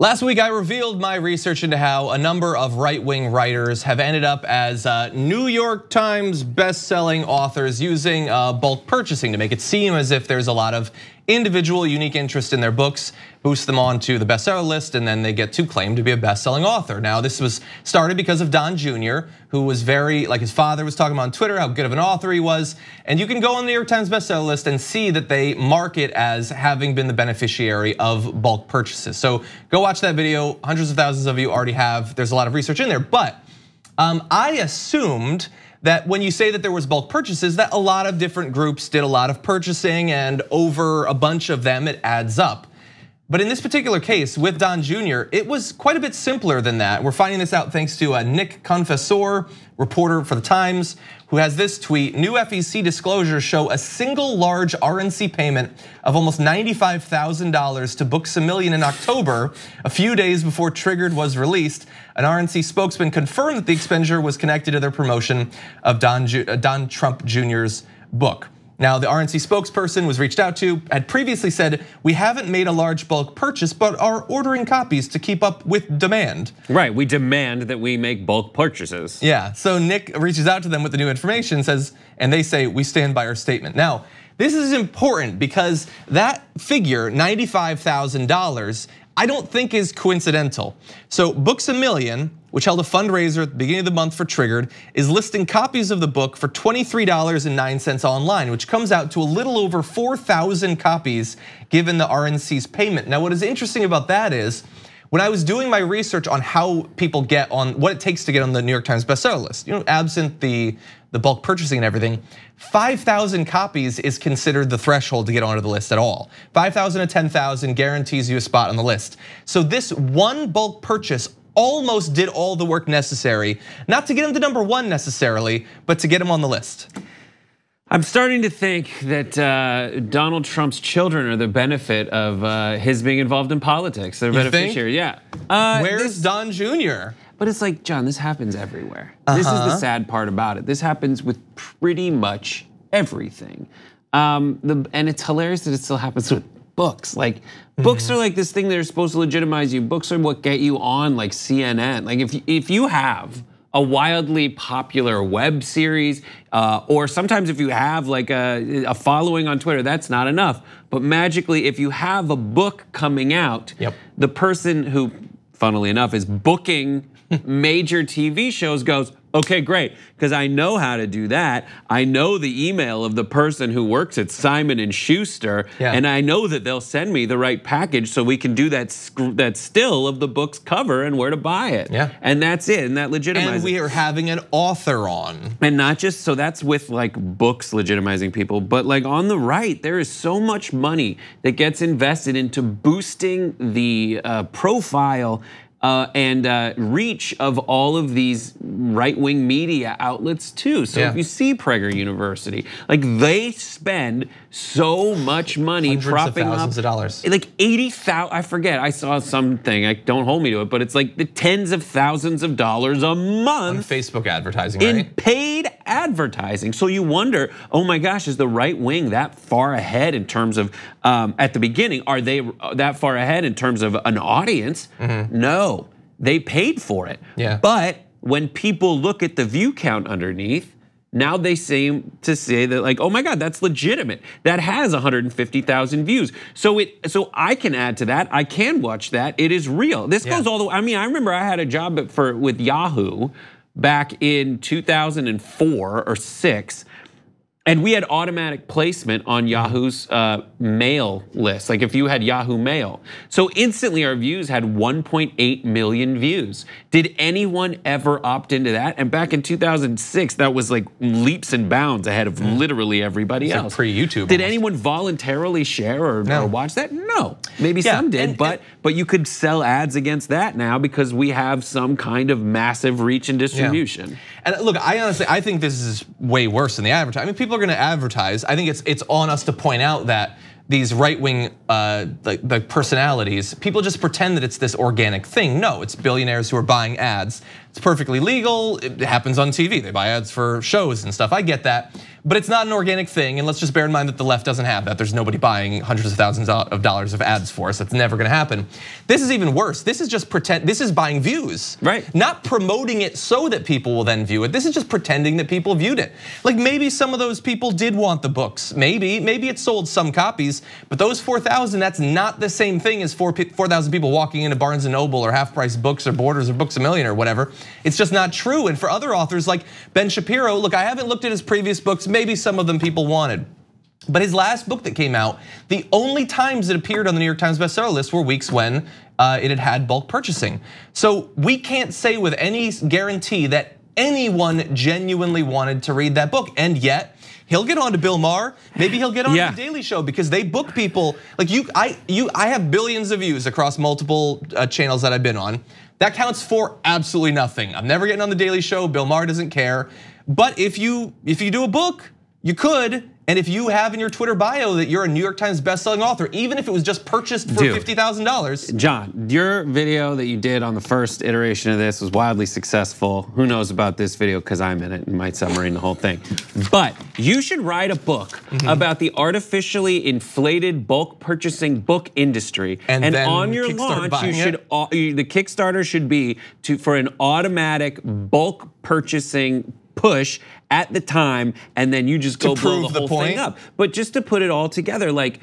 Last week, I revealed my research into how a number of right-wing writers have ended up as New York Times best-selling authors using bulk purchasing to make it seem as if there's a lot of individual unique interest in their books, boost them onto the bestseller list, and then they get to claim to be a best-selling author. Now, this was started because of Don Jr., who was very, like his father was talking about on Twitter, how good of an author he was. And you can go on the New York Times bestseller list and see that they mark it as having been the beneficiary of bulk purchases. So go watch that video, hundreds of thousands of you already have. There's a lot of research in there, but I assumed that when you say that there was bulk purchases, that a lot of different groups did a lot of purchasing, and over a bunch of them, it adds up. But in this particular case with Don Jr., it was quite a bit simpler than that. We're finding this out thanks to Nick Confessor, reporter for the Times, who has this tweet: new FEC disclosures show a single large RNC payment of almost $95,000 to Books-A-Million in October, a few days before Triggered was released. An RNC spokesman confirmed that the expenditure was connected to their promotion of Don Trump Jr.'s book. Now, the RNC spokesperson was reached out to, had previously said, we haven't made a large bulk purchase, but are ordering copies to keep up with demand. Right, we demand that we make bulk purchases. Yeah, so Nick reaches out to them with the new information, and they say, we stand by our statement. Now, this is important because that figure, $95,000, I don't think is coincidental. So Books-A-Million, which held a fundraiser at the beginning of the month for Triggered, is listing copies of the book for $23.09 online, which comes out to a little over 4,000 copies given the RNC's payment. Now, what is interesting about that is, when I was doing my research on how people get on, what it takes to get on the New York Times bestseller list, absent the bulk purchasing and everything, 5,000 copies is considered the threshold to get onto the list at all. 5,000 to 10,000 guarantees you a spot on the list. So this one bulk purchase almost did all the work necessary, not to get him to #1 necessarily, but to get him on the list. I'm starting to think that Donald Trump's children are the benefit of his being involved in politics. They're beneficiaries, yeah. Where's Don Jr.? But it's like, John, this happens everywhere. This is the sad part about it. This happens with pretty much everything. And it's hilarious that it still happens with books. Like, books are like this thing that are supposed to legitimize you. Books are what get you on like CNN. Like if you have a wildly popular web series, or sometimes if you have like a following on Twitter, that's not enough. But magically, if you have a book coming out, the person who, funnily enough, is booking major TV shows goes, okay, great, because I know how to do that. I know the email of the person who works at Simon & Schuster, and I know that they'll send me the right package so we can do that still of the book's cover and where to buy it. And that's it, and that legitimizes. And we are having an author on. And not just, so that's with like books legitimizing people, but like on the right, there is so much money that gets invested into boosting the profile and reach of all of these right-wing media outlets too. So if you see Prager University, like they spend so much money propping up thousands of dollars. Like 80,000, I forget, I saw something, don't hold me to it, but it's like the tens of thousands of dollars a month. On Facebook advertising, in paid advertising. So you wonder, oh my gosh, is the right wing that far ahead in terms of, at the beginning, are they that far ahead in terms of an audience? No, they paid for it. But when people look at the view count underneath, now they seem to say that like, oh my God, that's legitimate. That has 150,000 views. So I can add to that. I can watch that. It is real. This goes all the way. I mean, I remember I had a job with Yahoo back in 2004 or 6. And we had automatic placement on Yahoo's mail list, like if you had Yahoo Mail. So instantly our views had 1.8 million views. Did anyone ever opt into that? And back in 2006, that was like leaps and bounds ahead of literally everybody else. Like pre-YouTube. Did anyone voluntarily share or watch that? No, maybe some did, but you could sell ads against that now because we have some kind of massive reach and distribution. And look, I think this is way worse than the advertising. I mean, people are going to advertise. I think it's on us to point out that these right-wing personalities, people just pretend that it's this organic thing. No, it's billionaires who are buying ads It's perfectly legal. It happens on TV. They buy ads for shows and stuff. I get that. But it's not an organic thing, and let's just bear in mind that the left doesn't have that. There's nobody buying hundreds of thousands of dollars of ads for us. That's never gonna happen. This is even worse. This is just pretend. This is buying views. Right. Not promoting it so that people will then view it. This is just pretending that people viewed it. Like maybe some of those people did want the books. Maybe it sold some copies, but those 4,000, that's not the same thing as 4,000 people walking into Barnes & Noble or Half Price Books or Borders or Books A Million or whatever. It's just not true. And for other authors like Ben Shapiro, look, I haven't looked at his previous books. Maybe some of them people wanted. But his last book that came out, the only times it appeared on the New York Times bestseller list were weeks when it had bulk purchasing. So we can't say with any guarantee that anyone genuinely wanted to read that book, and yet he'll get on to Bill Maher. Maybe he'll get on to the Daily Show because they book people like you. I have billions of views across multiple channels that I've been on. That counts for absolutely nothing. I'm never getting on the Daily Show. Bill Maher doesn't care. But if you do a book, you could. And if you have in your Twitter bio that you're a New York Times bestselling author, even if it was just purchased for $50,000. John, your video that you did on the first iteration of this was wildly successful. Who knows about this video because I'm in it and might submarine the whole thing. But you should write a book about the artificially inflated bulk purchasing book industry. And on your launch, the Kickstarter should be for an automatic bulk purchasing push at the time, and then you just go blow the whole thing up. But just to put it all together, like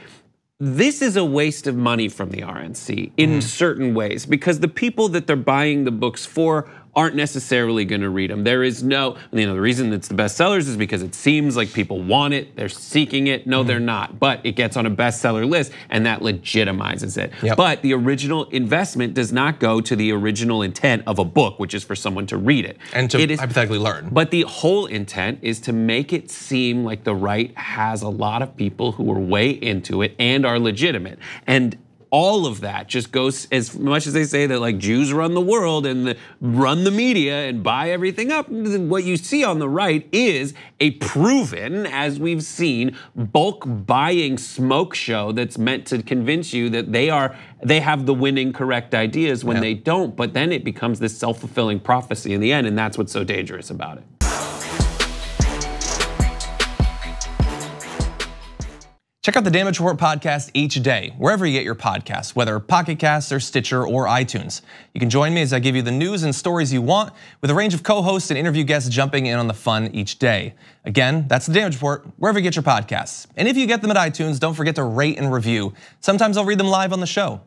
this is a waste of money from the RNC in certain ways because the people that they're buying the books for aren't necessarily gonna read them. There is no, the reason it's the bestsellers is because it seems like people want it, they're seeking it. No, they're not, but it gets on a bestseller list and that legitimizes it. But the original investment does not go to the original intent of a book, which is for someone to read it. And to hypothetically learn. But the whole intent is to make it seem like the right has a lot of people who are way into it and are legitimate. And all of that just goes, as much as they say that like Jews run the world and run the media and buy everything up, what you see on the right is a proven, as we've seen, bulk buying smoke show that's meant to convince you that they have the winning correct ideas when they don't, but then it becomes this self-fulfilling prophecy in the end, and that's what's so dangerous about it. Check out the Damage Report podcast each day, wherever you get your podcasts, whether Pocket Casts or Stitcher or iTunes. You can join me as I give you the news and stories you want with a range of co-hosts and interview guests jumping in on the fun each day. Again, that's the Damage Report, wherever you get your podcasts. And if you get them at iTunes, don't forget to rate and review. Sometimes I'll read them live on the show.